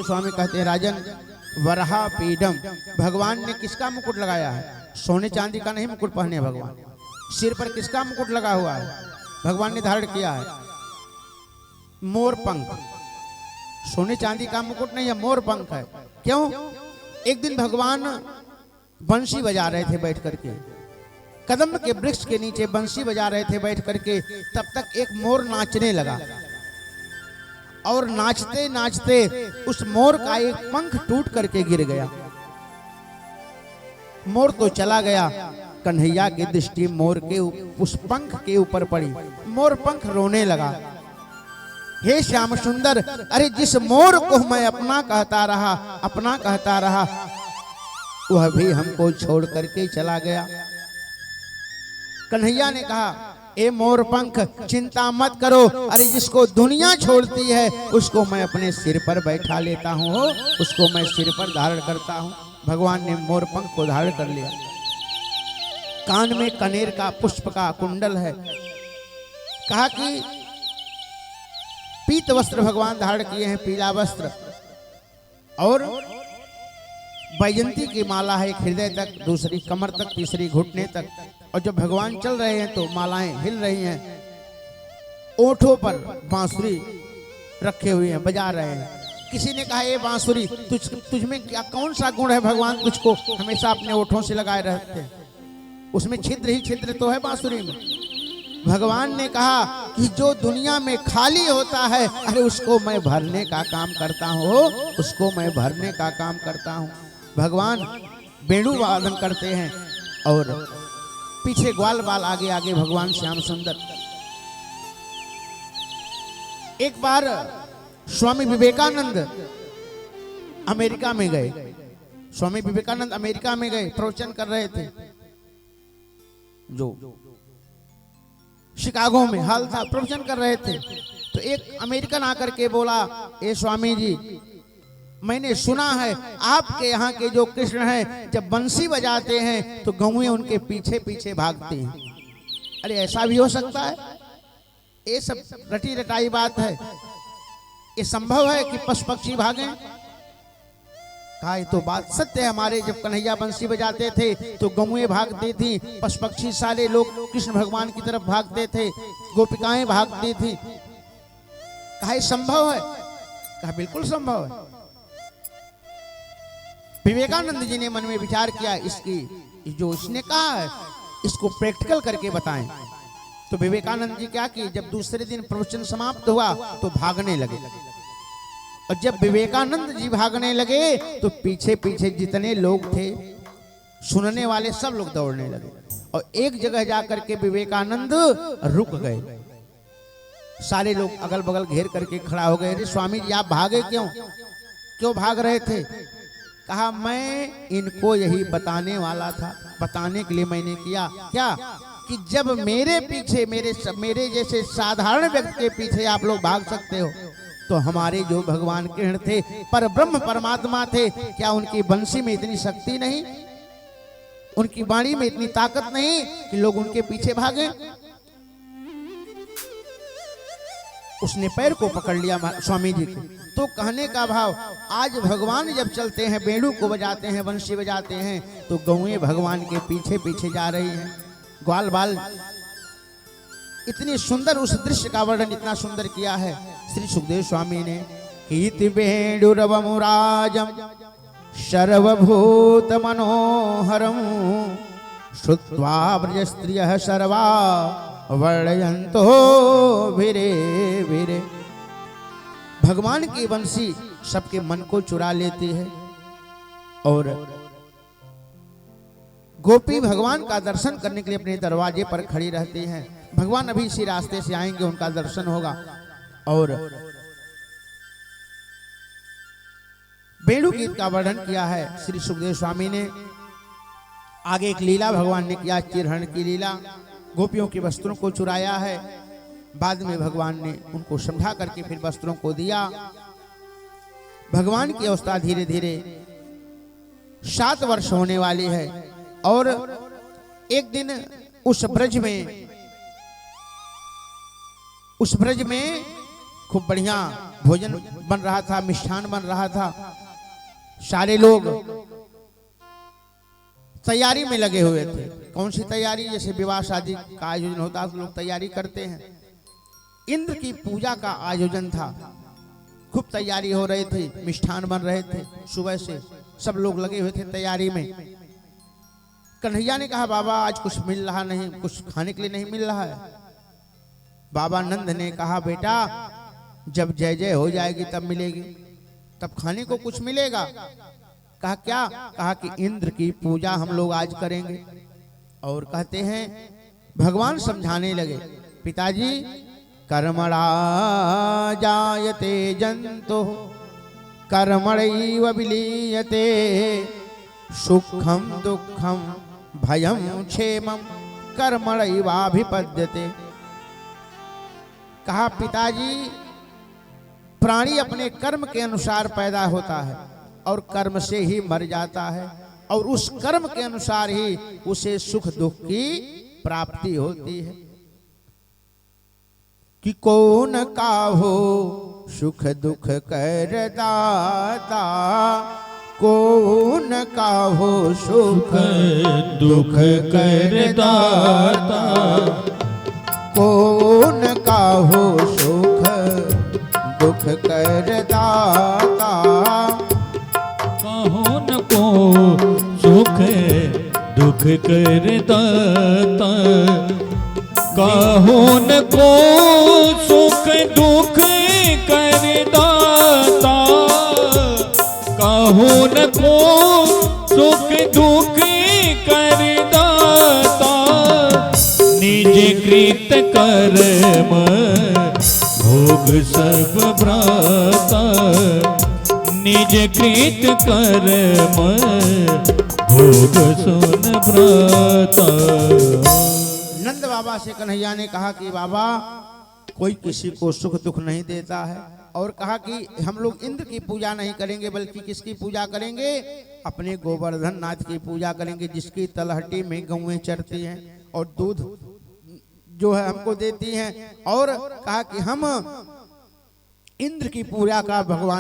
स्वामी कहते हैं राजन वरहा पीडम, भगवान ने किसका मुकुट लगाया है? सोने चांदी का नहीं मुकुट पहने भगवान। सिर पर किसका मुकुट लगा हुआ है? भगवान ने धारण किया है मोर पंख। सोने चांदी का मुकुट नहीं है, मोर पंख है। क्यों? एक दिन भगवान बंसी बजा रहे थे बैठ करके, कदम के वृक्ष के नीचे बंसी बजा रहे थे बैठ करके। तब तक एक मोर नाचने लगा और नाचते नाचते उस मोर का एक पंख टूट करके गिर गया। मोर तो चला गया, कन्हैया की दृष्टि मोर के उस पंख के ऊपर पड़ी। मोर पंख रोने लगा, हे श्याम सुंदर, अरे जिस मोर को मैं अपना कहता रहा वह भी हमको छोड़ करके चला गया। कन्हैया ने कहा, ए मोर पंख चिंता मत करो, अरे जिसको दुनिया छोड़ती है उसको मैं अपने सिर पर बैठा लेता हूँ, उसको मैं सिर पर धारण करता हूँ। भगवान ने मोर पंख को धारण कर लिया। कान में कनेर का पुष्प का कुंडल है। कहा कि पीत वस्त्र भगवान धारण किए हैं, पीला वस्त्र, और बैजंती की माला है, एक हृदय तक, दूसरी कमर तक, तीसरी घुटने तक। और जब भगवान चल रहे हैं तो मालाएं हिल रही हैं। ओठों पर बांसुरी रखे हुए हैं, बजा रहे हैं। किसी ने कहा, ये बांसुरी तुझमें क्या कौन सा गुण है भगवान तुझको हमेशा अपने ओठों से लगाए रहते हैं? उसमें छिद्र ही छिद्र तो है बांसुरी में। भगवान ने कहा कि जो दुनिया में खाली होता है, अरे उसको मैं भरने का काम करता हूँ, उसको मैं भरने का काम करता हूँ। भगवान वेणु वादन करते हैं और पीछे ग्वाल बाल, आगे आगे भगवान श्याम सुंदर। एक बार स्वामी विवेकानंद अमेरिका में गए। स्वामी विवेकानंद अमेरिका में गए, प्रवचन कर रहे थे। जो शिकागो में हाल था, प्रवचन कर रहे थे। तो एक अमेरिकन आकर के बोला, ए स्वामी जी, मैंने सुना है आपके यहाँ के जो कृष्ण हैं जब बंसी बजाते हैं तो गौएं उनके पीछे पीछे भागती हैं। अरे ऐसा भी हो सकता है? ये सब रटी रटाई बात है। ये संभव है कि पशु पक्षी भागें? कहा, ये तो बात सत्य है। हमारे जब कन्हैया बंसी बजाते थे तो गौएं भागती थी, पशु पक्षी सारे लोग कृष्ण भगवान की तरफ भागते थे, गोपिकाएं भागती थी। कहा, ये संभव है? कहा, बिल्कुल संभव है। विवेकानंद जी ने मन में विचार किया, इसकी जो उसने कहा है इसको प्रैक्टिकल करके बताएं। तो विवेकानंद जी क्या किए, जब दूसरे दिन प्रवचन समाप्त हुआ तो भागने लगे। और जब विवेकानंद जी भागने लगे तो पीछे पीछे जितने लोग थे सुनने वाले सब लोग दौड़ने लगे। और एक जगह जाकर के विवेकानंद रुक गए। सारे लोग अगल बगल घेर करके खड़ा हो गए। अरे स्वामी जी, आप भागे क्यों भाग रहे थे? कहा, मैं इनको यही बताने वाला था, बताने के लिए मैंने किया। क्या? कि जब मेरे पीछे मेरे जैसे साधारण व्यक्ति के पीछे आप लोग भाग सकते हो, तो हमारे जो भगवान कृष्ण थे, पर ब्रह्म परमात्मा थे, क्या उनकी बंसी में इतनी शक्ति नहीं, उनकी वाणी में इतनी ताकत नहीं कि लोग उनके पीछे भागे? उसने पैर को पकड़ लिया स्वामी जी के। तो कहने का भाव, आज भगवान जब चलते हैं, वेणु को बजाते हैं, बंसी बजाते हैं, तो गौएं भगवान के पीछे पीछे जा रही हैं, ग्वाल बाल। इतनी सुंदर उस दृश्य का वर्णन इतना सुंदर किया है श्री सुखदेव स्वामी ने। कीर्ति वेणुरवमुराजम सर्वभूत मनोहरम श्रुत्वा ब्रज स्त्रियः सर्वा वर्णयन्तो वीरे वीरे। भगवान की बंसी सबके मन को चुरा लेती है और गोपी भगवान का दर्शन करने के लिए अपने दरवाजे पर खड़ी रहती हैं। भगवान अभी इसी रास्ते से आएंगे, उनका दर्शन होगा। और वेणु गीत का वर्णन किया है श्री सुखदेव स्वामी ने। आगे एक लीला भगवान ने किया, चिरहरण की लीला। गोपियों के वस्त्रों को चुराया है, बाद में भगवान ने उनको समझा करके फिर वस्त्रों को दिया। भगवान की अवस्था धीरे धीरे 7 वर्ष होने वाली है। और एक दिन उस ब्रज में खूब बढ़िया भोजन बन रहा था, मिष्ठान बन रहा था, सारे लोग तैयारी में लगे हुए थे। कौन सी तैयारी? जैसे विवाह शादी का आयोजन होता है तो लोग तैयारी करते हैं। इंद्र की पूजा का आयोजन था, खूब तैयारी हो रही थी, मिष्ठान बन रहे थे, सुबह से सब लोग लगे हुए थे तैयारी में। कन्हैया ने कहा बाबा आज कुछ मिल रहा नहीं, कुछ खाने के लिए नहीं मिल रहा है। बाबा नंद ने कहा बेटा जब जय जय हो जाएगी तब मिलेगी, तब खाने को कुछ मिलेगा। कहा क्या? कहा कि इंद्र की पूजा हम लोग आज करेंगे। और कहते हैं भगवान समझाने लगे, पिताजी कर्मणा जायते जंतु कर्मणैव विलीयते सुखम दुखम भयम क्षेमम कर्मणैवाभिपद्यते। कहा पिताजी प्राणी अपने कर्म के अनुसार पैदा होता है और कर्म से ही मर जाता है, और उस कर्म के अनुसार ही उसे सुख दुख की प्राप्ति होती है। कि कौन काहो सुख दुख कर दाता, कौन काहो सुख दुख कर दाता, कौन काहो सुख दुख कर दाता। कहो न को सुख दुख कर दाता, कहो न को सुख दुख कर दाता, कहो न को सुख दुख कर दाता। निज कृत कर्म भोग सब भ्राता, निज कृत कर्म भोग सुन भ्राता। नंद बाबा से कन्हैया ने कहा कि बाबा कोई किसी को सुख दुख नहीं देता है, और कहा कि हम लोग इंद्र की पूजा नहीं करेंगे बल्कि किसकी पूजा करेंगे? अपने गोवर्धन नाथ की पूजा करेंगे, जिसकी तलहटी में गौएं चरती हैं और दूध जो है हमको देती हैं। और कहा कि हम इंद्र की पूजा का भगवान